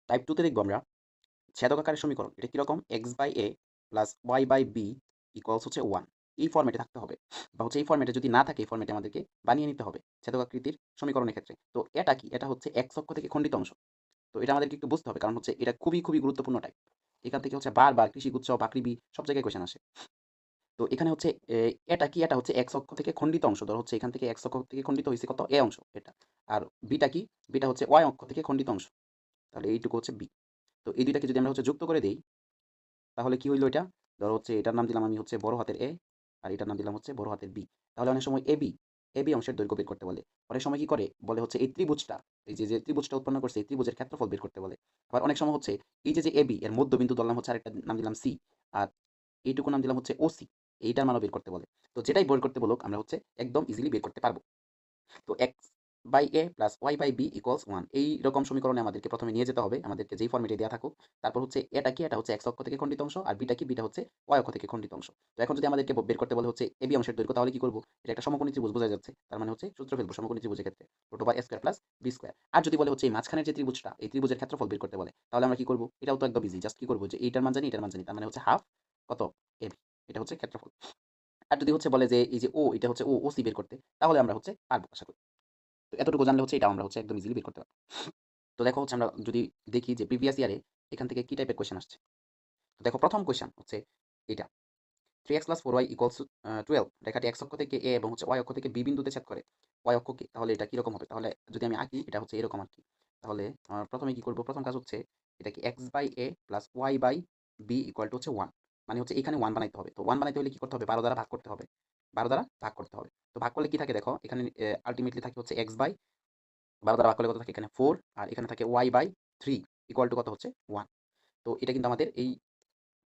Type 2 তে দেখব আমরা ছেদক আকারের সমীকরণ। এটা কিরকম? x/a প্লাস y/b ইকুয়ালস হচ্ছে 1। এই ফরম্যাটে থাকতে হবে, বা হচ্ছে এই ফরম্যাটে যদি না থাকে এই ফরম্যাটে আমাদেরকে বানিয়ে নিতে হবে ছেদক আকৃতির সমীকরণের ক্ষেত্রে। তো এটা কি? এটা হচ্ছে x অক্ষ থেকে খণ্ডিত অংশ। তো এটা আমাদেরকে একটু বুঝতে হবে, কারণ হচ্ছে এটা খুবই গুরুত্বপূর্ণ টাইপ। এখান থেকে হচ্ছে বারবার কৃষিগুচ্ছ, বাকৃবি সব জায়গায় কোয়েশ্চেন আসে। তো এখানে হচ্ছে এটা কি? এটা হচ্ছে x অক্ষ থেকে খণ্ডিত অংশ। ধরো হচ্ছে এখান থেকে x অক্ষ থেকে খণ্ডিত হইছে কত? a অংশ এটা। আর বিটা কি? বিটা হচ্ছে y অক্ষ থেকে খণ্ডিত অংশ। তাহলে এইটুকু হচ্ছে b। তো এই দুইটাকে যদি আমরা হচ্ছে যুক্ত করে দেই, তাহলে কি হইল এটা? ধরো হচ্ছে এটার নাম দিলাম আমি হচ্ছে বড় হাতের A, আর এটার নাম দিলাম হচ্ছে বড় হাতের B। তাহলে অনেক সময় AB অংশের দৈর্ঘ্য বের করতে বলে। অনেক সময় কি করে? বলে হচ্ছে এই ত্রিভুজটা, এই যে ত্রিভুজটা উৎপন্ন করছে এই ত্রিভুজের ক্ষেত্রফল বের করতে বলে। আবার অনেক সময় হচ্ছে এই যে AB এর মধ্যবিন্দু ধরলাম হচ্ছে, আরেকটা নাম দিলাম C, আর এইটুকু নাম দিলাম হচ্ছে OC। এইটার মানও বের করতে বলে। তো যেটাই বের করতে বলুক আমরা হচ্ছে একদম ইজিলি বের করতে পারবো। তো x/a প্লাস y/b ইকুয়ালস 1, এই রকম সমীকরণে আমাদেরকে প্রথমে নিয়ে যেতে হবে, আমাদেরকে যেই ফর্মেটে দেওয়া থাকুক। তারপর হচ্ছে এটা কি? এটা হচ্ছে x অক্ষ থেকে খণ্ডিত অংশ, আর বিটা কি? বিটা হচ্ছে y অক্ষ থেকে খণ্ডিত অংশ। তো এখন যদি আমাদেরকে বের করতে বলে হচ্ছে ab অংশের দৈর্ঘ্য, তাহলে কি করব? এটা একটা সমকোণী ত্রিভুজ বোঝা যাচ্ছে, তার মানে হচ্ছে সূত্র ফেলবো সমকোণী ত্রিভুজের ক্ষেত্রে √a² প্লাস b স্কয়ার। আর যদি বলে হচ্ছে এই মাঝখানের যে ত্রিভুজটা, এই ত্রিভুজের ক্ষেত্রফল বের করতে বলে, তাহলে আমরা কি করব? এটাও তো একদম ইজি, জাস্ট কি করব যে এইটার মান জানি, এটার মান জানি, তার মানে হচ্ছে হাফ কত? ab। এটা হচ্ছে ক্ষেত্রফল। আর যদি হচ্ছে বলে যে এই যে ও, এটা হচ্ছে OC বের করতে, তাহলে আমরা হচ্ছে পারবো আশা করি। তো এতটুকু জানলে হচ্ছে এটা আমরা হচ্ছে একদম ইজিলি বের করতে পারবো। তো দেখো হচ্ছে আমরা যদি দেখি যে প্রিভিয়াস ইয়ারে এখান থেকে কি টাইপের কোয়েশ্চেন আসছে। তো দেখো প্রথম কোয়েশ্চেন হচ্ছে এটা 3x + 4y = 12 রেখাটি x অক্ষ থেকে a এবং হচ্ছে y অক্ষ থেকে b বিন্দুতে ছেদ করে। y অক্ষ কি? তাহলে এটা কিরকম হবে? তাহলে যদি আমি আঁকি, এটা হচ্ছে এরকম আর কি। তাহলে প্রথমে কি করব? প্রথম কাজ হচ্ছে এটা কি x/a plus y/b equal to হচ্ছে 1। মানে হচ্ছে এখানে 1 বানাইতে হবে। তো 1 বানাইতে হলে কি করতে হবে? 12 দ্বারা ভাগ করতে হবে। 12 দ্বারা ভাগ করতে হবে। তো ভাগ করলে কি থাকে দেখো, এখানে আল্টিমেটলি থাকে হচ্ছে x/, 12 দ্বারা ভাগ করলে কত থাকে? এখানে 4, আর এখানে থাকে y/3 ইকুয়াল টু কত হচ্ছে? 1। তো এটা কিন্তু আমাদের এই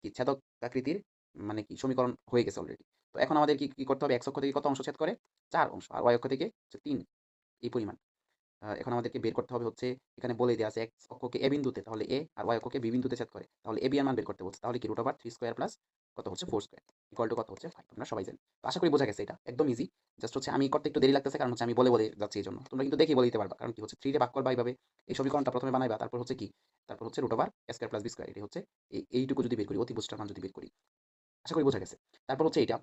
কি ছেদক আকৃতির মানে কি সমীকরণ হয়ে গেছে অলরেডি। তো এখন আমাদের কি করতে হবে? x অক্ষ থেকে কত অংশ ছেদ করে? 4 অংশ, আর y অক্ষ থেকে হচ্ছে 3, এই পরিমাণ। এখন আমাদেরকে বের করতে হবে হচ্ছে, এখানে বলে দেওয়া আছে x অক্ষকে a বিন্দুতে, তাহলে a, আর y অক্ষকে b বিন্দুতে ছেদ করে, তাহলে ab এর মান বের করতে বলছে। তাহলে কি √3² প্লাস কত হচ্ছে? 4² ইকুয়াল টু কত হচ্ছে? 5। আমরা সবাই জানি। তো আশা করি বোঝা গেছে, এটা একদম ইজি। জাস্ট হচ্ছে আমি করতে একটু দেরি লাগতেছে, কারণ হচ্ছে আমি বলে যাচ্ছি এইজন্য। তোমরা কিন্তু দেখেই বলে দিতে পারবা। কারণ কি হচ্ছে 3 রে ভাগ করবা এইভাবে, এই সমীকরণটা প্রথমে বানাইবা, তারপর হচ্ছে কি? তারপর হচ্ছে √a² প্লাস b², এটাই হচ্ছে এইটুকু যদি বের করি, অতিভুজটার মান যদি বের করি। আশা করি বোঝা গেছে। তারপর হচ্ছে এইটা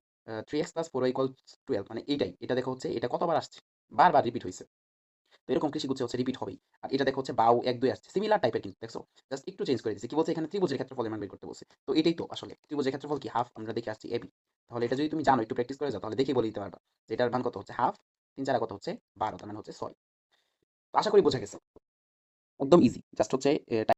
3x + 4y = 12, মানে এইটাই। এটা দেখো হচ্ছে এটা কতবার আসছে? বারবার রিপিট হইছে। তো এরকম কৃষিগুচ্ছে হচ্ছে রিপিট হবেই। আর এটা দেখো হচ্ছে বাউ ১, ২ আসছে। সিমিলার টাইপের কিন্তু দেখছো? জাস্ট একটু চেঞ্জ করে দিয়েছে। কি বলছে? এখানে ত্রিভুজের ক্ষেত্রফলের মান বের করতে বলছে। তো এটাই তো আসলে। ত্রিভুজের ক্ষেত্রফল কি? হাফ। আমরা দেখে আসছি AB। তাহলে এটা যদি তুমি জানো, একটু প্র্যাকটিস করে যাও, তাহলে দেখেই বলে দিতে পারবা যে এটার মান কত হচ্ছে? হাফ। ৩ 4 কত হচ্ছে? ১২, তার মানে হচ্ছে ৬। তো আশা করি বোঝা গেছে। একদম ইজি। জাস্ট হচ্ছে